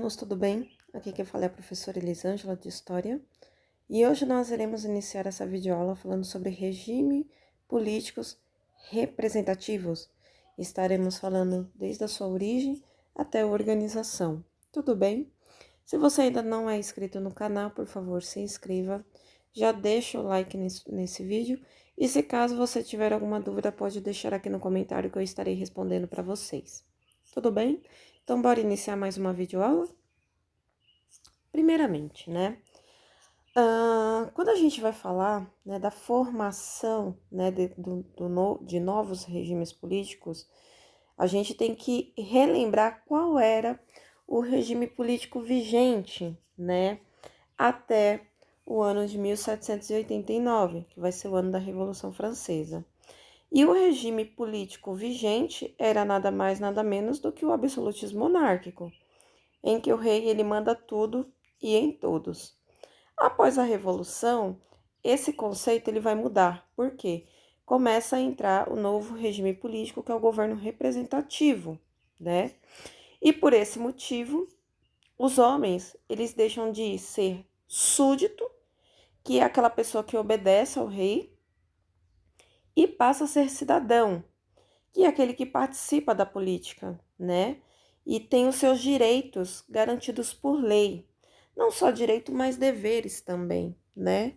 alunos, tudo bem? Aqui quem fala é a professora Elisângela de História e hoje nós iremos iniciar essa videoaula falando sobre regime políticos representativos. Estaremos falando desde a sua origem até a organização, tudo bem? Se você ainda não é inscrito no canal, por favor, se inscreva, já deixa o like nesse vídeo e se caso você tiver alguma dúvida, pode deixar aqui no comentário que eu estarei respondendo para vocês, tudo bem? Então, bora iniciar mais uma videoaula? Primeiramente, né? Quando a gente vai falar, né, da formação, né, de novos regimes políticos, a gente tem que relembrar qual era o regime político vigente, né, até o ano de 1789, que vai ser o ano da Revolução Francesa. E o regime político vigente era nada mais, nada menos do que o absolutismo monárquico, em que o rei ele manda tudo e em todos. Após a Revolução, esse conceito ele vai mudar. Por quê? Começa a entrar o novo regime político, que é o governo representativo, né? E por esse motivo, os homens, eles deixam de ser súdito, que é aquela pessoa que obedece ao rei, e passa a ser cidadão, que é aquele que participa da política, né? E tem os seus direitos garantidos por lei. Não só direito, mas deveres também, né?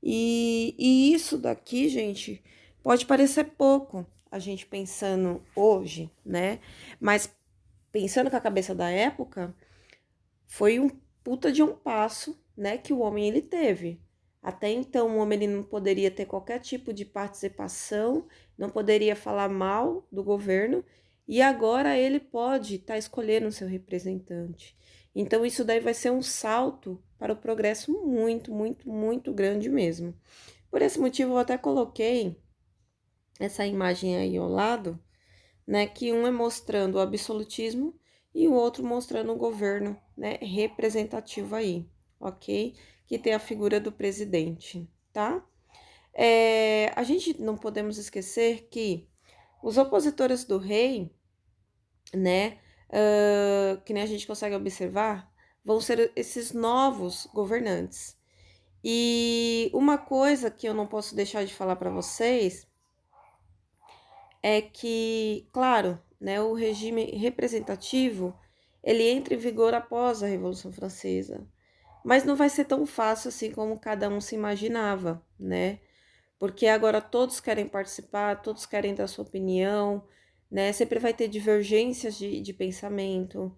E isso daqui, gente, pode parecer pouco, a gente pensando hoje, né? Mas pensando com a cabeça da época, foi um puta de um passo, né, que o homem ele teve. Até então, o homem ele não poderia ter qualquer tipo de participação, não poderia falar mal do governo, e agora ele pode estar escolhendo o seu representante. Então, isso daí vai ser um salto para o progresso muito, muito, muito grande mesmo. Por esse motivo, eu até coloquei essa imagem aí ao lado, né, que um é mostrando o absolutismo e o outro mostrando o governo, né, representativo aí, ok? Que tem a figura do presidente, tá? A gente não podemos esquecer que os opositores do rei, né, que nem a gente consegue observar, vão ser esses novos governantes. E uma coisa que eu não posso deixar de falar para vocês é que, claro, né, o regime representativo, ele entra em vigor após a Revolução Francesa, mas não vai ser tão fácil assim como cada um se imaginava, né? Porque agora todos querem participar, todos querem dar sua opinião, né? Sempre vai ter divergências de pensamento.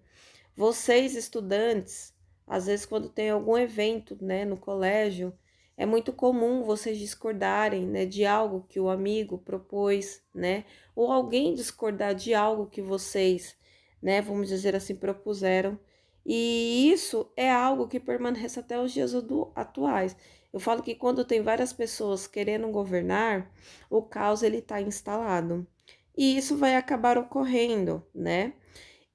Vocês, estudantes, às vezes quando tem algum evento, né, no colégio, é muito comum vocês discordarem, né, de algo que o amigo propôs, né, ou alguém discordar de algo que vocês, né, vamos dizer assim, propuseram. E isso é algo que permanece até os dias atuais. Eu falo que quando tem várias pessoas querendo governar, o caos ele está instalado. E isso vai acabar ocorrendo, né?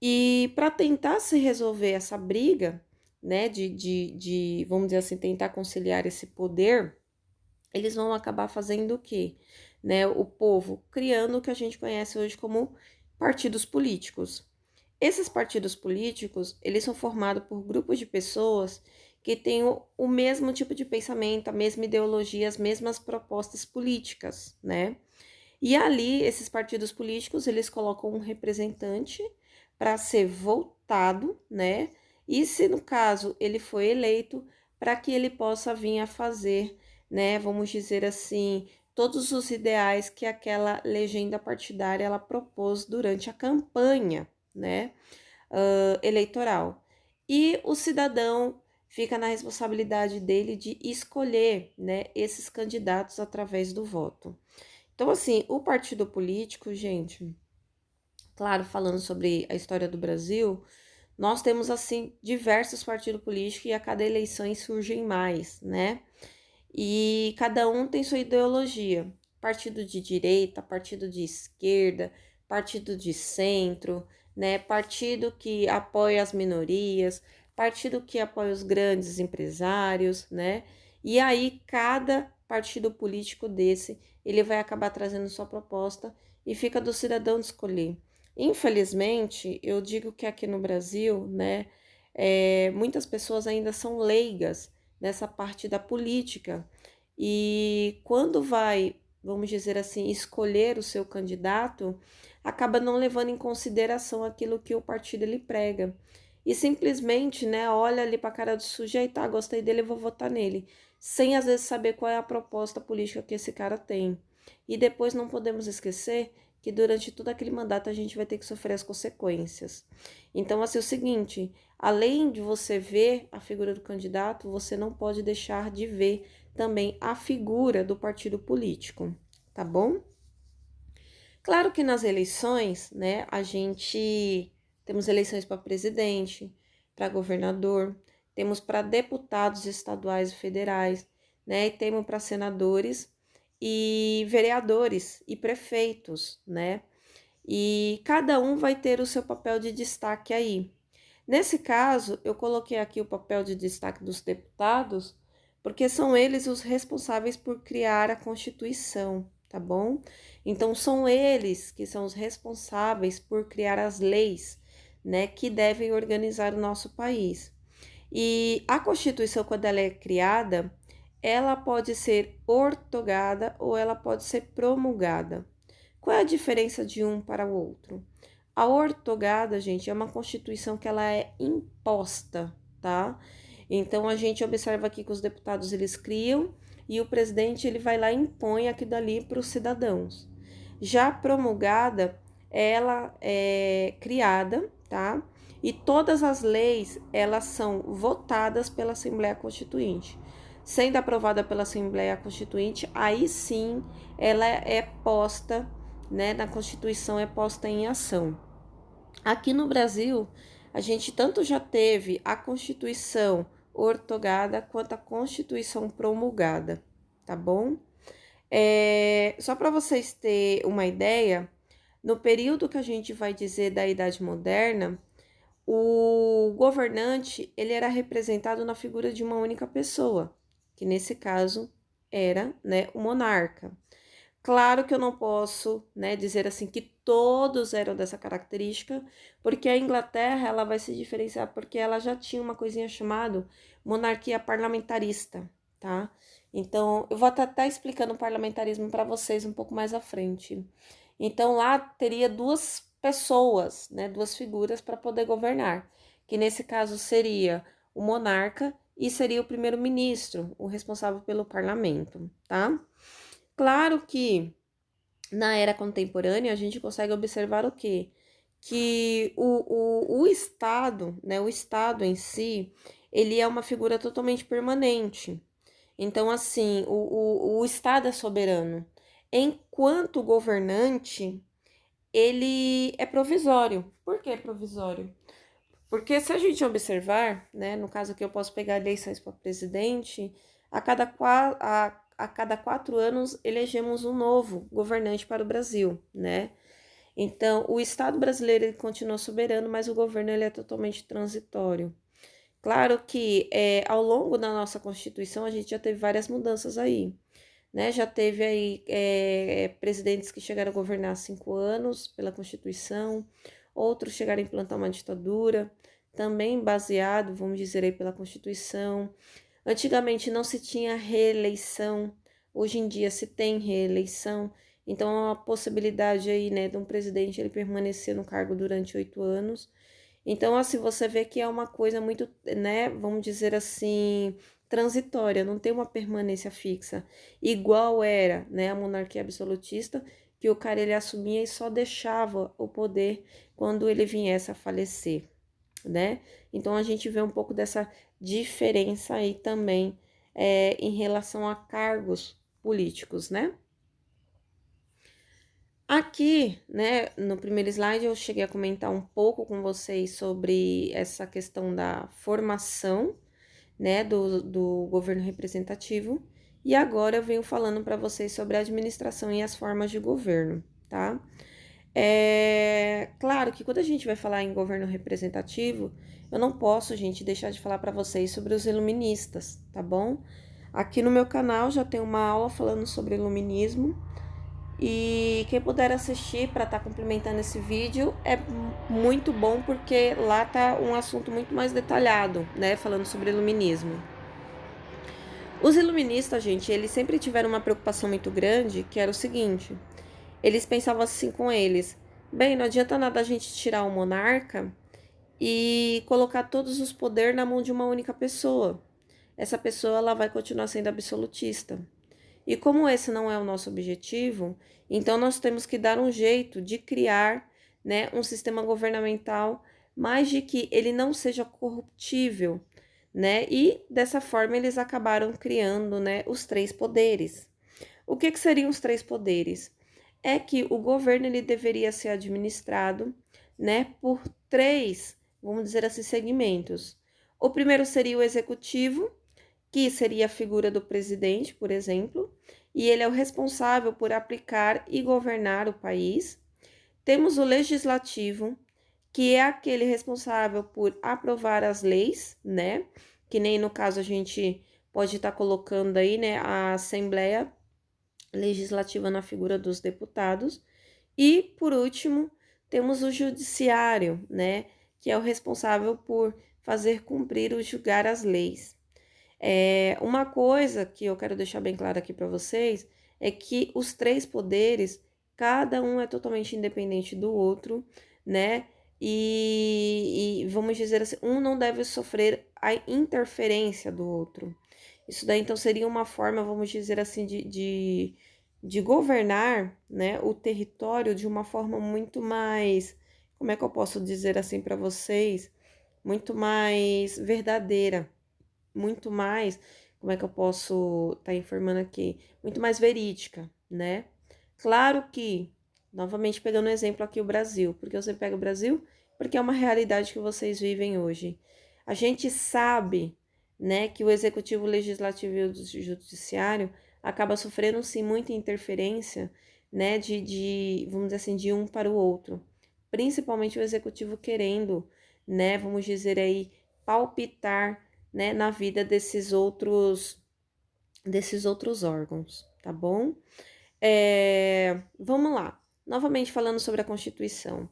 E para tentar se resolver essa briga, né, vamos dizer assim, tentar conciliar esse poder, eles vão acabar fazendo o quê? Né, o povo criando o que a gente conhece hoje como partidos políticos. Esses partidos políticos, eles são formados por grupos de pessoas que têm o mesmo tipo de pensamento, a mesma ideologia, as mesmas propostas políticas, né? E ali, esses partidos políticos, eles colocam um representante para ser votado, né? E se no caso ele foi eleito, para que ele possa vir a fazer, né? Vamos dizer assim, todos os ideais que aquela legenda partidária ela propôs durante a campanha, né? Eleitoral. E o cidadão fica na responsabilidade dele de escolher, né? Esses candidatos através do voto. Então, assim, o partido político, gente, claro, falando sobre a história do Brasil, nós temos, assim, diversos partidos políticos e a cada eleição surgem mais, né? E cada um tem sua ideologia. Partido de direita, partido de esquerda, partido de centro, né? Partido que apoia as minorias, partido que apoia os grandes empresários, né? E aí cada partido político desse, ele vai acabar trazendo sua proposta e fica do cidadão de escolher. Infelizmente, eu digo que aqui no Brasil, né, muitas pessoas ainda são leigas nessa parte da política. E quando vai, vamos dizer assim, escolher o seu candidato, acaba não levando em consideração aquilo que o partido ele prega. E simplesmente, né, olha ali para a cara do sujeito, ah, gostei dele, eu vou votar nele, sem às vezes saber qual é a proposta política que esse cara tem. E depois não podemos esquecer que durante todo aquele mandato a gente vai ter que sofrer as consequências. Então, assim, é o seguinte, além de você ver a figura do candidato, você não pode deixar de ver também a figura do partido político, tá bom? Claro que nas eleições, né, a gente temos eleições para presidente, para governador, temos para deputados estaduais e federais, né, e temos para senadores e vereadores e prefeitos, né? E cada um vai ter o seu papel de destaque aí. Nesse caso, eu coloquei aqui o papel de destaque dos deputados, porque são eles os responsáveis por criar a Constituição, tá bom? Então, são eles que são os responsáveis por criar as leis, né, que devem organizar o nosso país. E a Constituição, quando ela é criada, ela pode ser ortogada ou ela pode ser promulgada. Qual é a diferença de um para o outro? A ortogada, gente, é uma constituição que ela é imposta, tá? Então, a gente observa aqui que os deputados, eles criam e o presidente, ele vai lá e impõe aquilo ali para os cidadãos. Já a promulgada, ela é criada, tá? E todas as leis, elas são votadas pela Assembleia Constituinte. Sendo aprovada pela Assembleia Constituinte, aí sim ela é posta, né, na Constituição, é posta em ação. Aqui no Brasil, a gente tanto já teve a Constituição ortogada quanto a Constituição promulgada, tá bom? Só para vocês terem uma ideia, no período que a gente vai dizer da Idade Moderna, o governante ele era representado na figura de uma única pessoa, que nesse caso era, né, o monarca. Claro que eu não posso, né, dizer assim que todos eram dessa característica, porque a Inglaterra ela vai se diferenciar porque ela já tinha uma coisinha chamada monarquia parlamentarista, tá? Então, eu vou estar explicando o parlamentarismo para vocês um pouco mais à frente. Então, lá teria duas pessoas, né, duas figuras para poder governar, que nesse caso seria o monarca e seria o primeiro-ministro, o responsável pelo parlamento, tá? Claro que na era contemporânea a gente consegue observar o quê? Que o Estado, né, o Estado em si, ele é uma figura totalmente permanente. Então, assim, o Estado é soberano. Enquanto governante, ele é provisório. Por que provisório? Porque se a gente observar, né, no caso aqui eu posso pegar eleições para presidente, a cada 4 anos elegemos um novo governante para o Brasil, né? Então, o Estado brasileiro ele continua soberano, mas o governo ele é totalmente transitório. Claro que ao longo da nossa Constituição a gente já teve várias mudanças aí, né? Já teve aí presidentes que chegaram a governar 5 anos pela Constituição, outros chegaram a implantar uma ditadura, também baseado, vamos dizer aí, pela Constituição. Antigamente não se tinha reeleição, hoje em dia se tem reeleição, então há uma possibilidade aí, né, de um presidente ele permanecer no cargo durante 8 anos. Então, assim, você vê que é uma coisa muito, né, vamos dizer assim, transitória, não tem uma permanência fixa, igual era, né, a monarquia absolutista, que o cara ele assumia e só deixava o poder quando ele viesse a falecer, né? Então, a gente vê um pouco dessa diferença aí também em relação a cargos políticos, né? Aqui, né, no primeiro slide eu cheguei a comentar um pouco com vocês sobre essa questão da formação, né, do governo representativo, e agora eu venho falando para vocês sobre a administração e as formas de governo, tá? Claro que quando a gente vai falar em governo representativo, eu não posso, gente, deixar de falar para vocês sobre os iluministas, tá bom? Aqui no meu canal já tem uma aula falando sobre iluminismo, E quem puder assistir para estar complementando esse vídeo é muito bom, porque lá tá um assunto muito mais detalhado, né, falando sobre iluminismo. Os iluministas, gente, eles sempre tiveram uma preocupação muito grande, que era o seguinte: eles pensavam assim com eles: bem, não adianta nada a gente tirar o monarca e colocar todos os poderes na mão de uma única pessoa. Essa pessoa ela vai continuar sendo absolutista. E como esse não é o nosso objetivo, então nós temos que dar um jeito de criar, né, um sistema governamental, mas de que ele não seja corruptível, né? E dessa forma eles acabaram criando, né, os três poderes. O que seriam os três poderes? É que o governo ele deveria ser administrado, né, por três, vamos dizer assim, segmentos. O primeiro seria o executivo, que seria a figura do presidente, por exemplo, e ele é o responsável por aplicar e governar o país. Temos o legislativo, que é aquele responsável por aprovar as leis, né? Que nem no caso a gente pode estar colocando aí, né, a Assembleia Legislativa na figura dos deputados. E, por último, temos o judiciário, né, que é o responsável por fazer cumprir ou julgar as leis. Uma coisa que eu quero deixar bem claro aqui para vocês é que os três poderes, cada um é totalmente independente do outro, né? E vamos dizer assim, um não deve sofrer a interferência do outro. Isso daí, então, seria uma forma, vamos dizer assim, de governar, né, o território de uma forma muito mais, como é que eu posso dizer assim para vocês? Muito mais verdadeira, muito mais, como é que eu posso estar informando aqui? Muito mais verídica, né? Claro que, novamente pegando o exemplo aqui o Brasil, porque você pega o Brasil? Porque é uma realidade que vocês vivem hoje. A gente sabe, né, que o executivo, o legislativo e o judiciário acaba sofrendo sim muita interferência, né, vamos dizer assim, de um para o outro. Principalmente o executivo querendo, né, vamos dizer aí, palpitar, né, na vida desses outros órgãos, tá bom? Vamos lá. Novamente falando sobre a Constituição.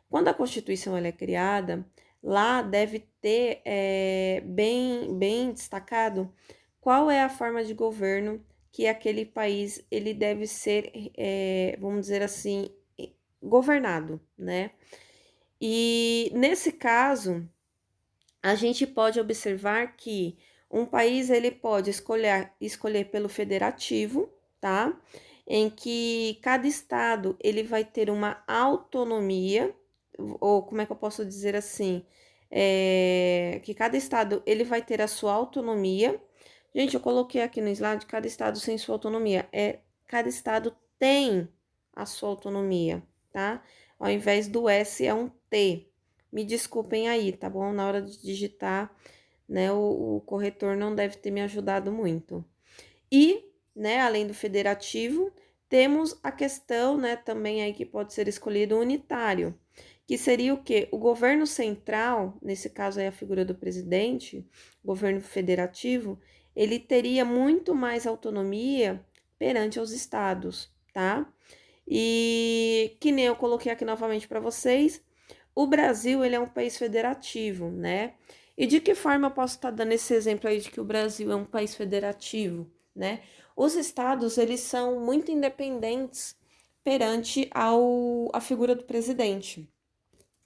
Quando a Constituição ela é criada, lá deve ter bem destacado qual é a forma de governo que aquele país ele deve ser, vamos dizer assim, governado, né? E nesse caso, a gente pode observar que um país ele pode escolher pelo federativo, tá? Em que cada estado ele vai ter uma autonomia, ou como é que eu posso dizer assim? Que cada estado ele vai ter a sua autonomia. Gente, eu coloquei aqui no slide cada estado sem sua autonomia. Cada estado tem a sua autonomia, tá? Ao invés do S é um T. Me desculpem aí, tá bom? Na hora de digitar, né, o corretor não deve ter me ajudado muito. E, né, além do federativo, temos a questão, né, também aí que pode ser escolhido unitário, que seria o quê? O governo central, nesse caso aí a figura do presidente, governo federativo, ele teria muito mais autonomia perante os estados, tá? E que nem eu coloquei aqui novamente para vocês, o Brasil, ele é um país federativo, né? E de que forma eu posso estar dando esse exemplo aí de que o Brasil é um país federativo, né? Os estados, eles são muito independentes perante a figura do presidente.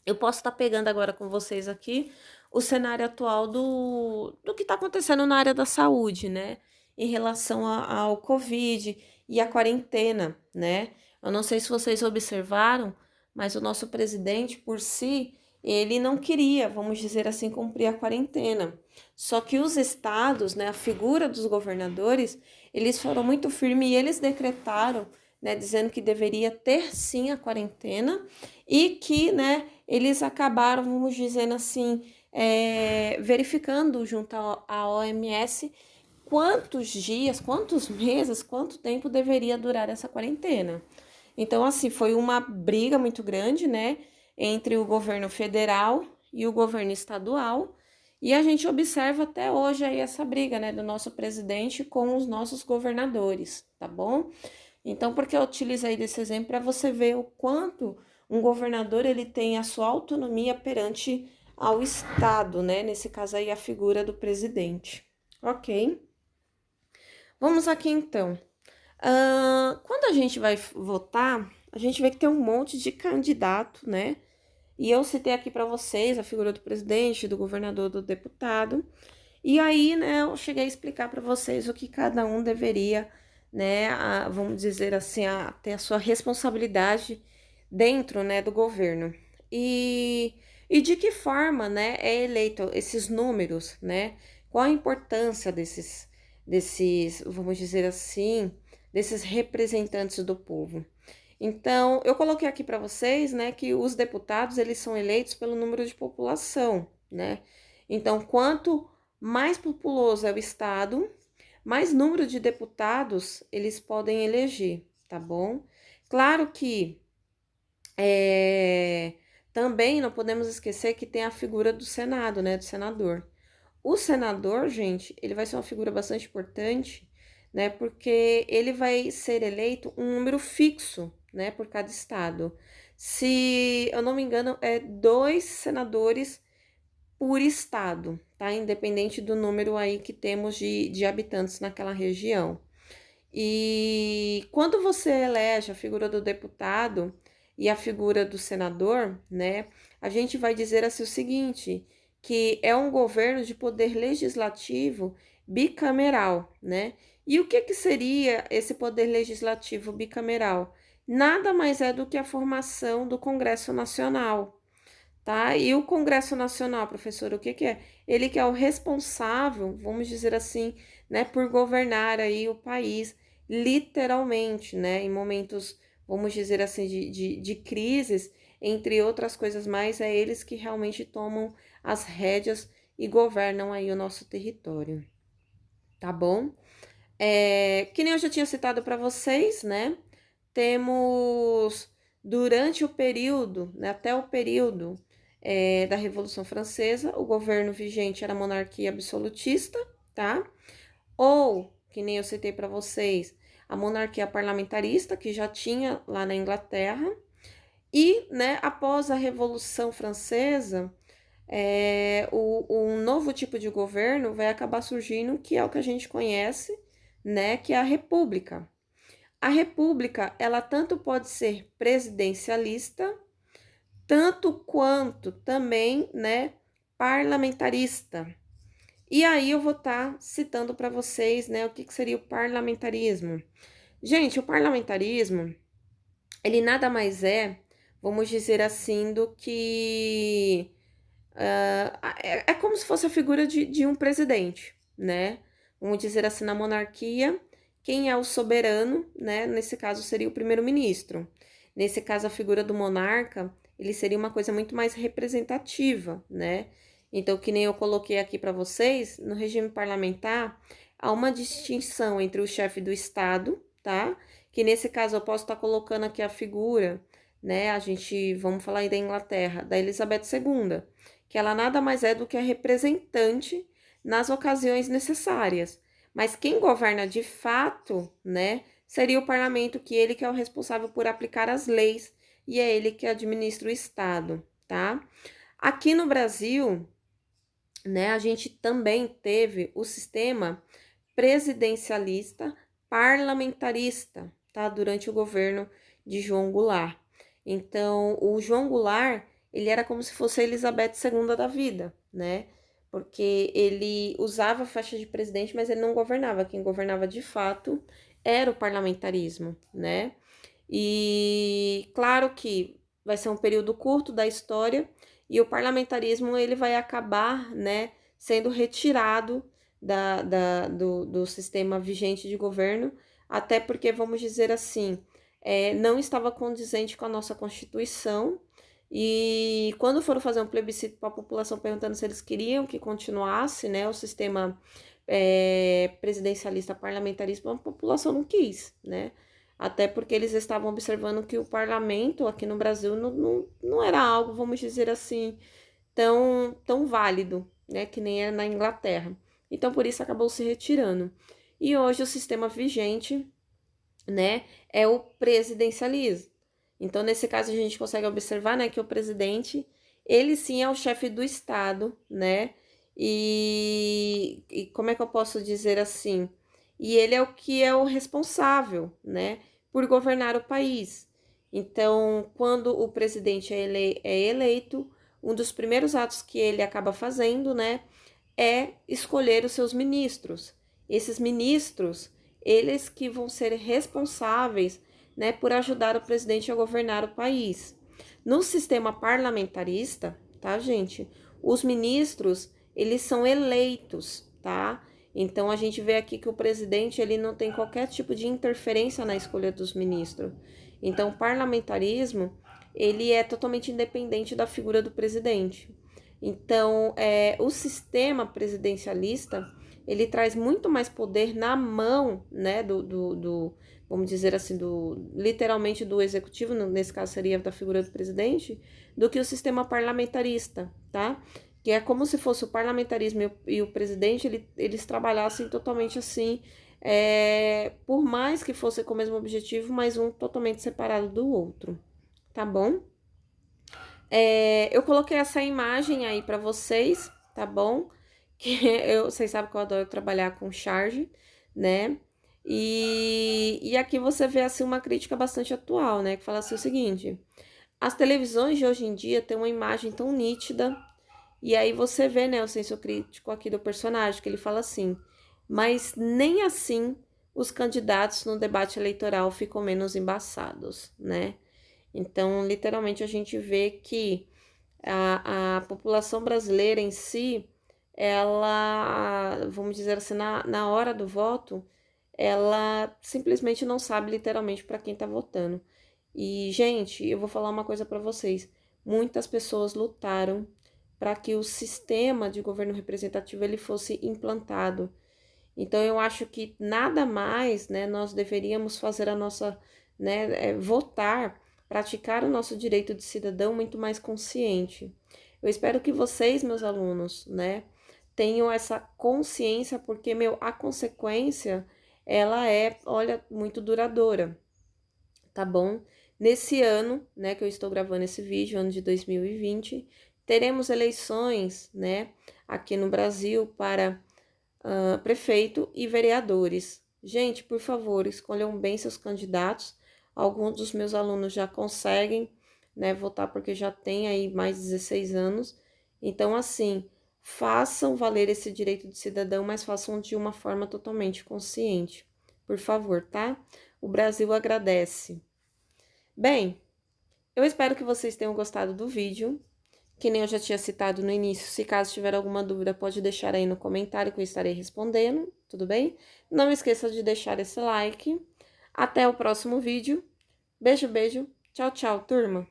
Eu posso estar pegando agora com vocês aqui o cenário atual do que está acontecendo na área da saúde, né? Em relação ao Covid e à quarentena, né? Eu não sei se vocês observaram, mas o nosso presidente, por si, ele não queria, vamos dizer assim, cumprir a quarentena. Só que os estados, né, a figura dos governadores, eles foram muito firmes e eles decretaram, né, dizendo que deveria ter sim a quarentena e que, né, eles acabaram, vamos dizendo assim, verificando junto à OMS quantos dias, quantos meses, quanto tempo deveria durar essa quarentena. Então, assim, foi uma briga muito grande, né, entre o governo federal e o governo estadual, e a gente observa até hoje aí essa briga, né, do nosso presidente com os nossos governadores, tá bom? Então, por que eu utilizei desse exemplo? Para você ver o quanto um governador ele tem a sua autonomia perante ao Estado, né? Nesse caso aí, a figura do presidente. Ok? Vamos aqui então. Quando a gente vai votar, a gente vê que tem um monte de candidato, né? E eu citei aqui para vocês a figura do presidente, do governador, do deputado. E aí, né, eu cheguei a explicar para vocês o que cada um deveria, né, vamos dizer assim, ter a sua responsabilidade dentro, né, do governo. E de que forma, né, é eleito esses números, né? Qual a importância desses, vamos dizer assim, desses representantes do povo? Então, eu coloquei aqui para vocês, né, que os deputados, eles são eleitos pelo número de população, né? Então, quanto mais populoso é o estado, mais número de deputados eles podem eleger, tá bom? Claro que também não podemos esquecer que tem a figura do Senado, né, do senador. O senador, gente, ele vai ser uma figura bastante importante, né, porque ele vai ser eleito um número fixo, né, por cada estado. Se eu não me engano, é 2 senadores por estado, tá? Independente do número aí que temos de habitantes naquela região. E quando você elege a figura do deputado e a figura do senador, né, a gente vai dizer assim o seguinte, que é um governo de poder legislativo bicameral, né? E o que seria esse poder legislativo bicameral? Nada mais é do que a formação do Congresso Nacional, tá? E o Congresso Nacional, professor, o que é? Ele que é o responsável, vamos dizer assim, né, por governar aí o país, literalmente, né, em momentos, vamos dizer assim, de crises, entre outras coisas mais, é eles que realmente tomam as rédeas e governam aí o nosso território, tá bom? Que nem eu já tinha citado para vocês, né, temos durante o período, né, até o período da Revolução Francesa, o governo vigente era a monarquia absolutista, tá? Ou, que nem eu citei para vocês, a monarquia parlamentarista, que já tinha lá na Inglaterra. E, né, após a Revolução Francesa, um novo tipo de governo vai acabar surgindo, que é o que a gente conhece, né, que é a República. A República, ela tanto pode ser presidencialista, tanto quanto também, né, parlamentarista. E aí eu vou estar citando para vocês, né, o que seria o parlamentarismo. Gente, o parlamentarismo, ele nada mais é, vamos dizer assim, do que é como se fosse a figura de um presidente, né? Vamos dizer assim, na monarquia, quem é o soberano, né? Nesse caso seria o primeiro-ministro. Nesse caso, a figura do monarca, ele seria uma coisa muito mais representativa, né? Então, que nem eu coloquei aqui para vocês, no regime parlamentar, há uma distinção entre o chefe do Estado, tá? Que nesse caso eu posso estar colocando aqui a figura, né? Vamos falar aí da Inglaterra, da Elizabeth II, que ela nada mais é do que a representante nas ocasiões necessárias. Mas quem governa de fato, né, seria o parlamento, que ele que é o responsável por aplicar as leis e é ele que administra o Estado, tá? Aqui no Brasil, né, a gente também teve o sistema presidencialista parlamentarista, tá? Durante o governo de João Goulart. Então, o João Goulart, ele era como se fosse a Elizabeth II da vida, né? Porque ele usava a faixa de presidente, mas ele não governava. Quem governava de fato era o parlamentarismo, né? E claro que vai ser um período curto da história e o parlamentarismo ele vai acabar, né, sendo retirado do sistema vigente de governo, até porque, vamos dizer assim, não estava condizente com a nossa Constituição. E quando foram fazer um plebiscito para a população perguntando se eles queriam que continuasse, né, o sistema presidencialista parlamentarista, a população não quis, né? Até porque eles estavam observando que o parlamento aqui no Brasil não era algo, vamos dizer assim, tão válido, né, que nem é na Inglaterra. Então, por isso acabou se retirando. E hoje o sistema vigente, né, é o presidencialismo. Então, nesse caso, a gente consegue observar, né, que o presidente, ele sim é o chefe do Estado, né, e como é que eu posso dizer assim? E ele é o que é o responsável, né, por governar o país. Então, quando o presidente é eleito, um dos primeiros atos que ele acaba fazendo, né, é escolher os seus ministros. Esses ministros, eles que vão ser responsáveis, né, por ajudar o presidente a governar o país. No sistema parlamentarista, tá, gente? Os ministros, eles são eleitos, tá? Então a gente vê aqui que o presidente ele não tem qualquer tipo de interferência na escolha dos ministros. Então o parlamentarismo, ele é totalmente independente da figura do presidente. Então, o sistema presidencialista, ele traz muito mais poder na mão, né, vamos dizer assim, literalmente do executivo, nesse caso seria da figura do presidente, do que o sistema parlamentarista, tá? Que é como se fosse o parlamentarismo e o presidente, eles trabalhassem totalmente assim, por mais que fosse com o mesmo objetivo, mas um totalmente separado do outro, tá bom? Eu coloquei essa imagem aí para vocês, tá bom? Vocês sabem que eu adoro trabalhar com charge, né? E aqui você vê assim uma crítica bastante atual, né? Que fala assim o seguinte: as televisões de hoje em dia têm uma imagem tão nítida, e aí você vê, né, o senso crítico aqui do personagem, que ele fala assim, mas nem assim os candidatos no debate eleitoral ficam menos embaçados, né? Então, literalmente, a gente vê que a população brasileira em si, ela, vamos dizer assim, na hora do voto, ela simplesmente não sabe literalmente para quem tá votando. E, gente, eu vou falar uma coisa para vocês. Muitas pessoas lutaram para que o sistema de governo representativo ele fosse implantado. Então, eu acho que nada mais, né, nós deveríamos fazer a nossa, né, votar, praticar o nosso direito de cidadão muito mais consciente. Eu espero que vocês, meus alunos, né, tenham essa consciência, porque, a consequência, ela é, olha, muito duradoura, tá bom? Nesse ano, né, que eu estou gravando esse vídeo, ano de 2020, teremos eleições, né, aqui no Brasil para prefeito e vereadores. Gente, por favor, escolham bem seus candidatos. Alguns dos meus alunos já conseguem, né, votar porque já tem aí mais de 16 anos. Então, assim, façam valer esse direito de cidadão, mas façam de uma forma totalmente consciente. Por favor, tá? O Brasil agradece. Bem, eu espero que vocês tenham gostado do vídeo. Que nem eu já tinha citado no início, se caso tiver alguma dúvida, pode deixar aí no comentário que eu estarei respondendo, tudo bem? Não esqueça de deixar esse like. Até o próximo vídeo. Beijo, beijo. Tchau, tchau, turma.